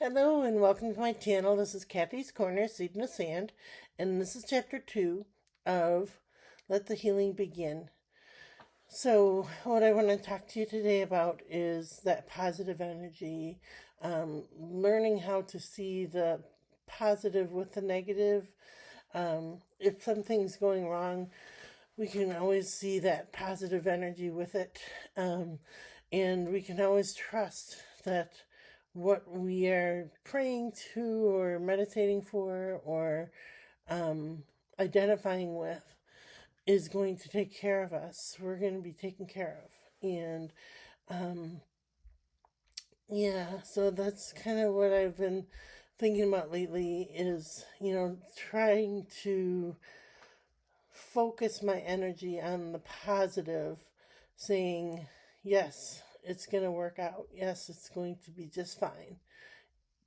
Hello and welcome to my channel. This is Kathy's Corner, Seed in the Sand, and this is chapter 2 of Let the Healing Begin. So, what I want to talk to you today about is that positive energy, learning how to see the positive with the negative. If something's going wrong, we can always see that positive energy with it, and we can always trust that what we are praying to or meditating for or identifying with is going to take care of us. We're going to be taken care of. And yeah, so that's kind of what I've been thinking about lately is, trying to focus my energy on the positive, saying, yes, it's going to work out. Yes, it's going to be just fine.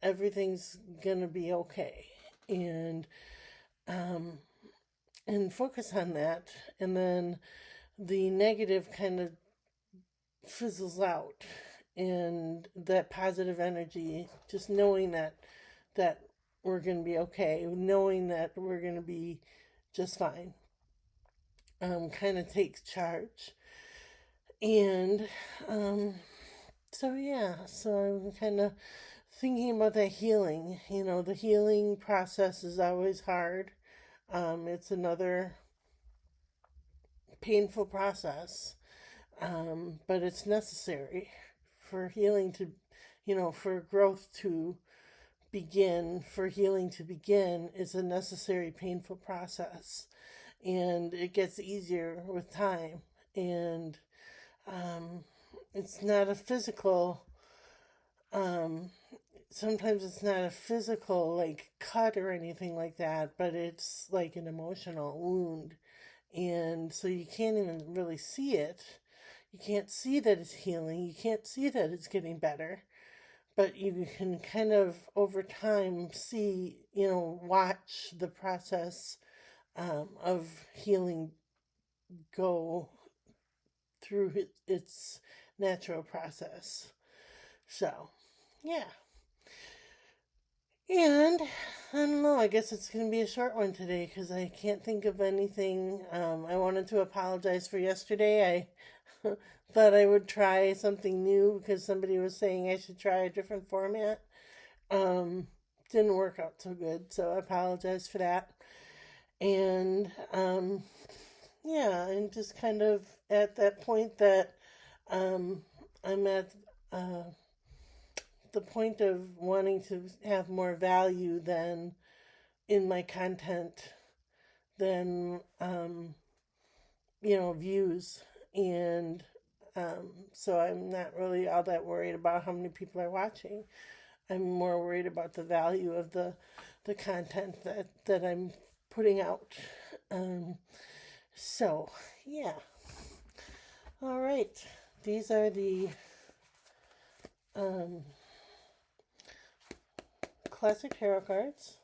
Everything's going to be okay. And, um, and focus on that. And then the negative kind of fizzles out. And that positive energy, just knowing that we're going to be okay, knowing that we're going to be just fine, kind of takes charge. And so I'm kind of thinking about that healing. The healing process is always hard. It's another painful process, but it's necessary for healing to, for growth to begin, for healing to begin, is a necessary painful process. And it gets easier with time. And it's not a physical, um, sometimes it's not a physical, like, cut or anything like that, but it's like an emotional wound. And so you can't even really see it. You can't see that it's healing. You can't see that it's getting better. But you can kind of, over time, see, watch the process of healing go through its natural process. So, yeah. And I don't know, I guess it's going to be a short one today because I can't think of anything. I wanted to apologize for yesterday. I thought I would try something new because somebody was saying I should try a different format. Didn't work out so good, so I apologize for that. And yeah, and just kind of at that point that I'm at the point of wanting to have more value than in my content than views. And so I'm not really all that worried about how many people are watching. I'm more worried about the value of the content that I'm putting out. So, yeah. All right. These are the classic tarot cards.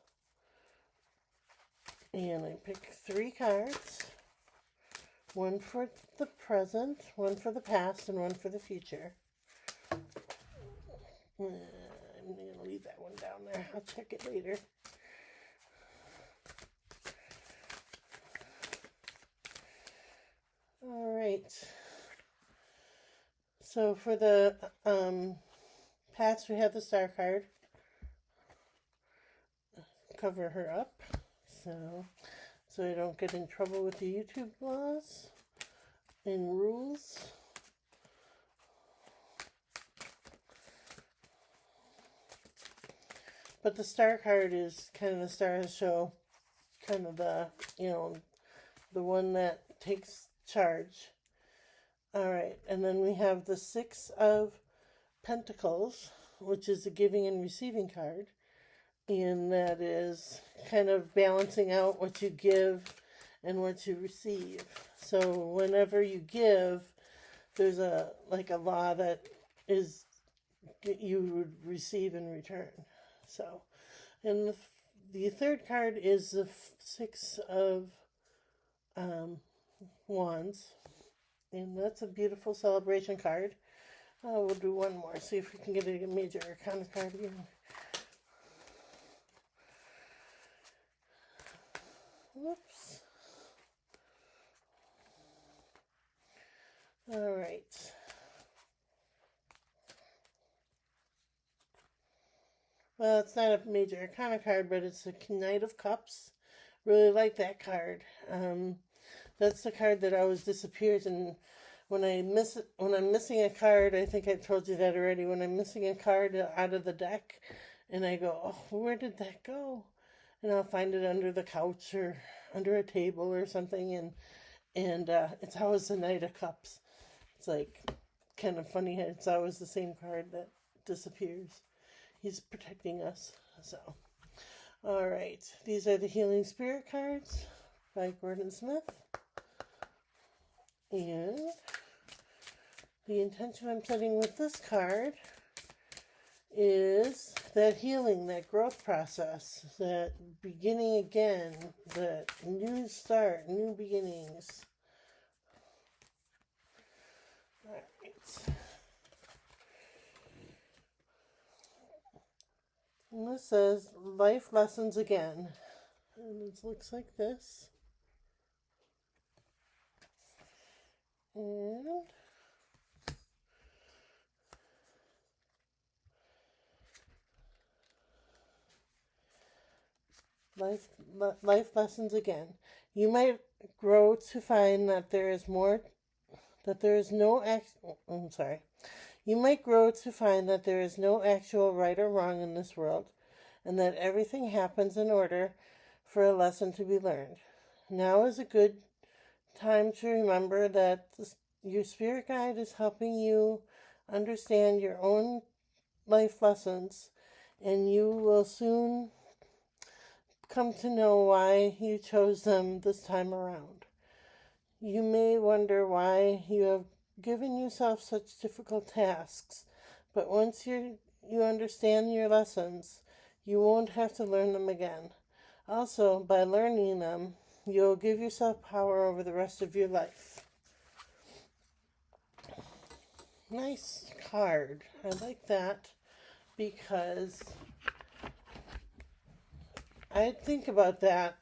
And I pick 3 cards. One for the present, one for the past, and one for the future. I'm going to leave that one down there. I'll check it later. All right. So for the past, we have the Star card. Cover her up so I don't get in trouble with the YouTube laws and rules. But the Star card is kind of the star of the show, kind of the one that takes charge. All right, and then we have the 6 of Pentacles, which is a giving and receiving card. And that is kind of balancing out what you give and what you receive. So whenever you give, there's a law that is you would receive in return. So, and the third card is the 6 of Wands, and that's a beautiful celebration card. We'll do one more, see if we can get a major arcana card again. Whoops. All right. Well, it's not a major arcana card, but it's a Knight of Cups. Really like that card. That's the card that always disappears, and when I'm missing a card, I think I've told you that already. When I'm missing a card out of the deck, and I go, "Oh, where did that go?" And I'll find it under the couch or under a table or something, and it's always the Knight of Cups. It's like kind of funny. It's always the same card that disappears. He's protecting us. So, all right. These are the Healing Spirit cards by Gordon Smith. And the intention I'm setting with this card is that healing, that growth process, that beginning again, that new start, new beginnings. All right. And this says life lessons again. And it looks like this. And life lessons again. You might grow to find that there is more, that there is no I'm sorry. You might grow to find that there is no actual right or wrong in this world, and that everything happens in order for a lesson to be learned. Now is a good time to remember that your spirit guide is helping you understand your own life lessons, and you will soon come to know why you chose them this time around. You may wonder why you have given yourself such difficult tasks, but once you understand your lessons, you won't have to learn them again. Also, by learning them, you'll give yourself power over the rest of your life. Nice card. I like that because I think about that,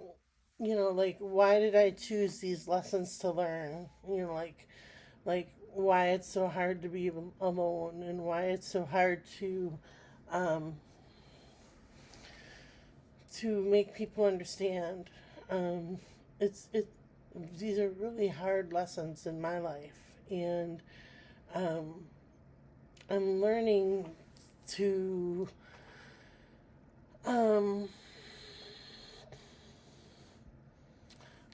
like why did I choose these lessons to learn? Like why it's so hard to be alone and why it's so hard to make people understand. It's these are really hard lessons in my life, and I'm learning to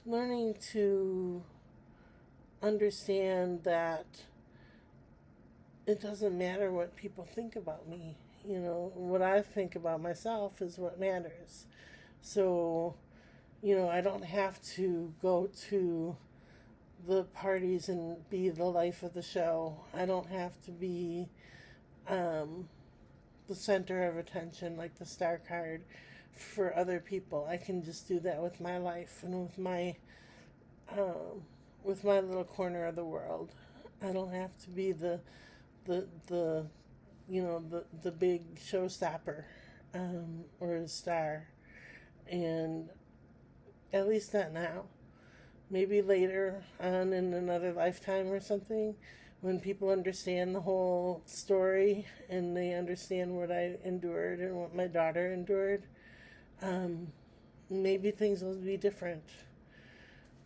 learning to understand that it doesn't matter what people think about me. What I think about myself is what matters. So, I don't have to go to the parties and be the life of the show. I don't have to be the center of attention like the star card for other people. I can just do that with my life and with my little corner of the world. I don't have to be the big showstopper or a star, and at least not now. Maybe later on in another lifetime or something, when people understand the whole story and they understand what I endured and what my daughter endured, maybe things will be different.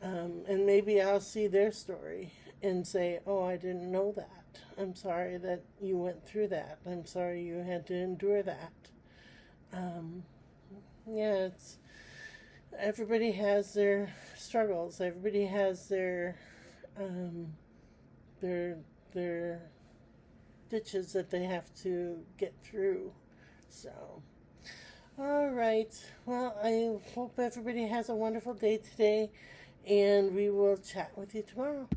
And maybe I'll see their story and say, "Oh, I didn't know that. I'm sorry that you went through that. I'm sorry you had to endure that." Yeah, everybody has their struggles. Everybody has their their ditches that they have to get through. So, all right. Well, I hope everybody has a wonderful day today, and we will chat with you tomorrow.